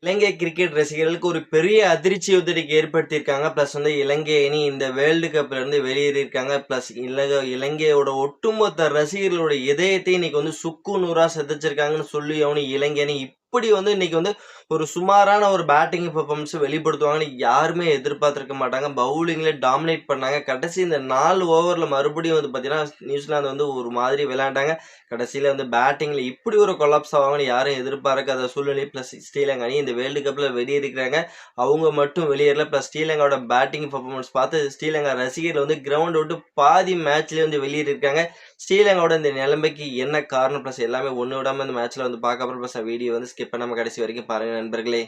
இலங்கை cricket ரசிகர்களுக்கு ஒரு பெரிய அதிர்ச்சி வந்து இன்னைக்கு ஏற்படுத்தியிருக்காங்க. பிளஸ் வந்து இலங்கை அணி இந்த வேர்ல்டு கப்ல இருந்து வெளியேறியிருக்காங்க. பிளஸ் இலங்கையோட ஒட்டுமொத்த ரசிகர்களோட இதயத்தை இன்னைக்கு வந்து சுக்கு நூறா சிதைச்சிருக்காங்கன்னு சொல்லி அவனு இலங்கை அணி இப்படி வந்து இன்னைக்கு வந்து ஒரு சுமாரான ஒரு பேட்டிங் பெர்ஃபார்மன்ஸ் வெளிப்படுத்துவாங்கன்னு யாருமே எதிர்பார்த்திருக்க மாட்டாங்க. பவுலிங்ல டாமினேட் பண்ணாங்க. கடைசி இந்த 4 ஓவர்ல மறுபடியும் வந்து பார்த்தீங்கன்னா, நியூசிலாந்து வந்து ஒரு மாதிரி விளையாண்டாங்க. கடைசியில வந்து பேட்டிங்ல இப்படி ஒரு கொலாப்ஸ் ஆவாங்கன்னு யாரும் எதிர்பார்க்காத சூழ்நிலை. பிளஸ் ஸ்ரீலங்கா அணி இந்த வேர்ல்டு கப்ல வெளியேறிக்கிறாங்க. அவங்க மட்டும் வெளியேறல. பிளஸ் ஸ்ரீலங்காவோட பேட்டிங் பெர்ஃபார்மன்ஸ் பார்த்து ஸ்ரீலங்கா ரசிகர்கள் வந்து கிரவுண்ட் விட்டு பாதி மேட்ச்லயே வந்து வெளியேறிருக்காங்க. ஸ்ரீலங்காவோட இந்த நிலைமைக்கு என்ன காரணம்? பிளஸ் எல்லாமே ஒண்ணு விடாம இந்த மேட்ச்ல வந்து பார்க்க போறோம். பிளஸ் வீடியோ வந்து ஸ்கிப் பண்ணாம கடைசி வரைக்கும் பாருங்க நண்பர்களே.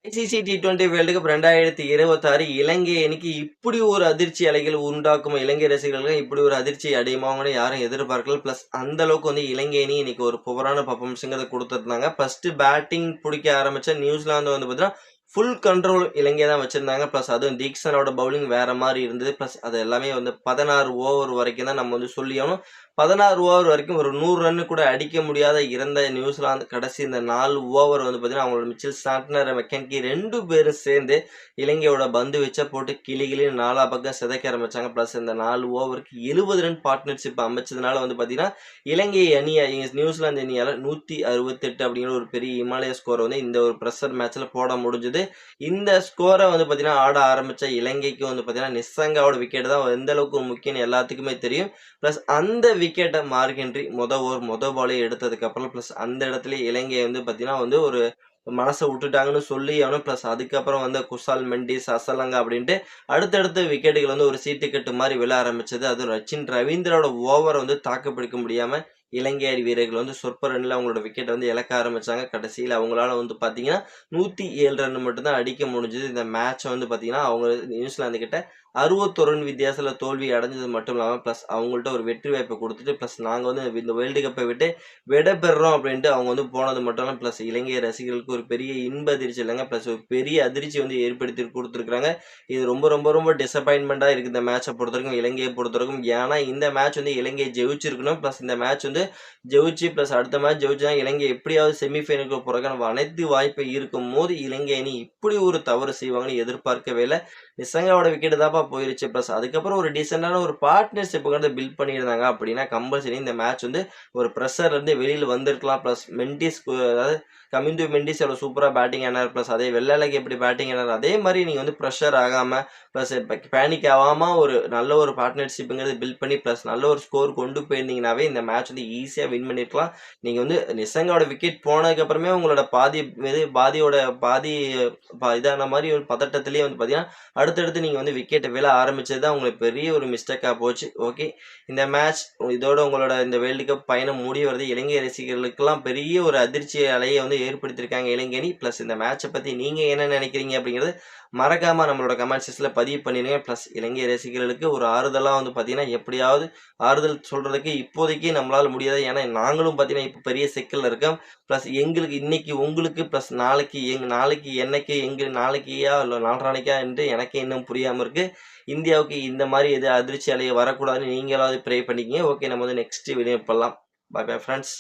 ஐசிசி T20 வேர்ல்டு கப் 2026 இலங்கை அணிக்கு இப்படி ஒரு அதிர்ச்சி அலைகள் உண்டாக்கும். இலங்கை ரசிகர்கள் இப்படி ஒரு அதிர்ச்சி அடையுமாங்கன்னு யாரும் எதிர்பார்க்கல. பிளஸ் அந்த அளவுக்கு வந்து இலங்கை அணி இன்னைக்கு ஒரு புவரான பர்ஃபார்மன்ஸ்ங்கிறத கொடுத்துருந்தாங்க. ஃபர்ஸ்ட் பேட்டிங் பிடிக்க ஆரம்பிச்ச நியூசிலாந்து வந்து பார்த்தீங்கன்னா ஃபுல் கண்ட்ரோல் இலங்கை தான் வச்சிருந்தாங்க. பிளஸ் அதுவும் தீக்ஷனோட பவுலிங் வேற மாதிரி இருந்தது. பிளஸ் அது எல்லாமே வந்து 16 ஓவர் வரைக்கும் தான் நம்ம வந்து சொல்லியாகணும். 16 ஓவர் வரைக்கும் ஒரு 100 ரன் கூட அடிக்க முடியாத இருந்த நியூசிலாந்து கடைசி இந்த 4 ஓவர் வந்து பார்த்தீங்கன்னா அவங்களோட மிச்சல் சாண்ட்னர், மெக்கன்கி 2 பேரும் சேர்ந்து இலங்கையோட பந்து வச்ச போட்டு கிளின்னு 4 பக்கம் சிதைக்க ஆரம்பிச்சாங்க. பிளஸ் இந்த 4 ஓவருக்கு 70 ரன் பார்ட்னர்ஷிப் அமைச்சதுனால வந்து பார்த்தீங்கன்னா இலங்கை அணியை நியூசிலாந்து அணியால 168 அப்படிங்கிற ஒரு பெரிய இமாலய ஸ்கோரை வந்து இந்த ஒரு ப்ரெஷர் மேட்ச்ல போட முடிஞ்சது. இந்த ஸ்கோரை வந்து பார்த்தீங்கன்னா ஆட ஆரம்பிச்ச இலங்கைக்கு வந்து பார்த்தீங்கன்னா நிசங்காவோட விக்கெட் தான் எந்த அளவுக்கு முக்கியம்னு எல்லாத்துக்குமே தெரியும். பிளஸ் அந்த விக்கெட்டை மார்க் ஹென்றி மொத பாலே எடுத்ததுக்கு அப்புறம் பிளஸ் அந்த இடத்துல இலங்கை வந்து பார்த்தீங்கன்னா வந்து ஒரு மனசை விட்டுட்டாங்கன்னு சொல்லி அவனும் பிளஸ் அதுக்கப்புறம் வந்து குசால் மெண்டிஸ், அசலங்கா அப்படின்ட்டு அடுத்தடுத்த விக்கெட்டுகள் வந்து ஒரு சீட்டுக்கட்டு மாதிரி விழ ஆரம்பிச்சது. அதுவும் ரச்சின் ரவீந்திரோட ஓவரை வந்து தாக்கு பிடிக்க முடியாம இலங்கை வீரர்கள் வந்து சொற்ப ரன்ல அவங்களோட விக்கெட்டை வந்து இழக்க ஆரம்பிச்சாங்க. கடைசியில் அவங்களால வந்து பார்த்தீங்கன்னா 107 ரன் மட்டும்தான் அடிக்க முடிஞ்சது. இந்த மேட்சை வந்து பார்த்தீங்கன்னா அவங்க நியூசிலாந்து கிட்ட 61 ரன் வித்தியாசத்துல தோல்வி அடைஞ்சது மட்டும் இல்லாமல் பிளஸ் அவங்கள்ட்ட ஒரு வெற்றி வாய்ப்பை கொடுத்துட்டு பிளஸ் நாங்கள் வந்து இந்த வேர்ல்டு கப்பை விட்டு விட பெறுறோம் அப்படின்ட்டு அவங்க வந்து போனது மட்டும் இல்லாமல் பிளஸ் இலங்கை ரசிகர்களுக்கு ஒரு பெரிய இன்ப அதிர்ச்சி இல்லைங்க. பிளஸ் ஒரு பெரிய அதிர்ச்சி வந்து ஏற்படுத்தி கொடுத்துருக்காங்க. இது ரொம்ப ரொம்ப ரொம்ப டிசப்பாயின்மெண்ட்டாக இருக்குது இந்த மேட்சை பொறுத்தவரைக்கும், இலங்கையை பொறுத்தவரைக்கும். ஏன்னா இந்த மேட்ச் வந்து இலங்கை ஜெயிச்சிருக்கணும். பிளஸ் இந்த மேட்ச் வந்து ஜெயிச்சு பிளஸ் அடுத்த மேட்ச் ஜெயிச்சா இலங்கை எப்படியாவது செமிஃபைனலுக்கு போறதுக்கான அனைத்து வாய்ப்பு இருக்கும் போது இலங்கை அணி இப்படி ஒரு தவறு செய்வாங்கன்னு எதிர்பார்க்கவே இல்லை. நிசங்காவோட விக்கெட் தான்ப்பா போயிருச்சு. பிளஸ் அதுக்கப்புறம் ஒரு டீசெண்டான ஒரு பார்ட்னர்ஷிப் வந்து பில்ட் பண்ணியிருந்தாங்க அப்படின்னா கம்பல்சரி இந்த மேட்ச் வந்து ஒரு ப்ரெஷர்ல இருந்து வெளியில் வந்திருக்கலாம். பிளஸ் மெண்டிஸ் அதாவது கமிந்து மெண்டிஸ் எவ்வளோ சூப்பராக பேட்டிங் ஆனார். பிளஸ் அதே வெள்ளைக்கு எப்படி பேட்டிங் ஆனார் அதே மாதிரி நீங்கள் வந்து ப்ரெஷர் ஆகாமல் ப்ளஸ் பேனிக் ஆகாமல் ஒரு நல்ல ஒரு பார்ட்னர்ஷிப்புங்கிறது பில்ட் பண்ணி ப்ளஸ் நல்ல ஒரு ஸ்கோர் கொண்டு போயிருந்தீங்கன்னாவே இந்த மேட்ச் வந்து ஈஸியாக வின் பண்ணியிருக்கலாம். நீங்கள் வந்து நிசங்காவோட விக்கெட் போனதுக்கப்புறமே உங்களோட பாதி இதான மாதிரி ஒரு பதட்டத்திலேயே வந்து பார்த்தீங்கன்னா அடுத்தடுத்து நீங்கள் வந்து விக்கெட்டை விழ ஆரம்பிச்சது தான் உங்களுக்கு பெரிய ஒரு மிஸ்டேக்காக போச்சு. ஓகே, இந்த மேட்ச் இதோட உங்களோட இந்த வேர்ல்டு கப் பயணம் முடிய வருது. இலங்கை ரசிகர்களுக்கெல்லாம் பெரிய ஒரு அதிர்ச்சி அலையை வந்து ஏற்படுத்தியிருக்காங்க இலங்கை அணி. ப்ளஸ் இந்த மேட்சை பற்றி நீங்கள் என்ன நினைக்கிறீங்க அப்படிங்கிறது மறக்காம நம்மளோட கமெண்ட் செக்ஷனில் பதிவு பண்ணிடுங்க. ப்ளஸ் இலங்கை ரசிகர்களுக்கு ஒரு ஆறுதலாக வந்து பார்த்தீங்கன்னா எப்படியாவது ஆறுதல் சொல்கிறதுக்கு இப்போதைக்கு நம்மளால் முடியாது. ஏன்னா நாங்களும் பார்த்தீங்கன்னா இப்போ பெரிய சிக்கலில் இருக்கோம். ப்ளஸ் எங்களுக்கு இன்னைக்கு உங்களுக்கு ப்ளஸ் நாளைக்கு என்னைக்கு நாளைக்கியா இல்லை நாளான்னைக்கா என்று எனக்கே இன்னும் புரியாமல் இருக்குது. இந்தியாவுக்கு இந்த மாதிரி எது அதிர்ச்சி அலையை வரக்கூடாதுன்னு நீங்களாவது ப்ரே பண்ணிக்கிங்க. ஓகே, நம்ம வந்து நெக்ஸ்ட் வீடியோ பண்ணலாம். Bye bye friends.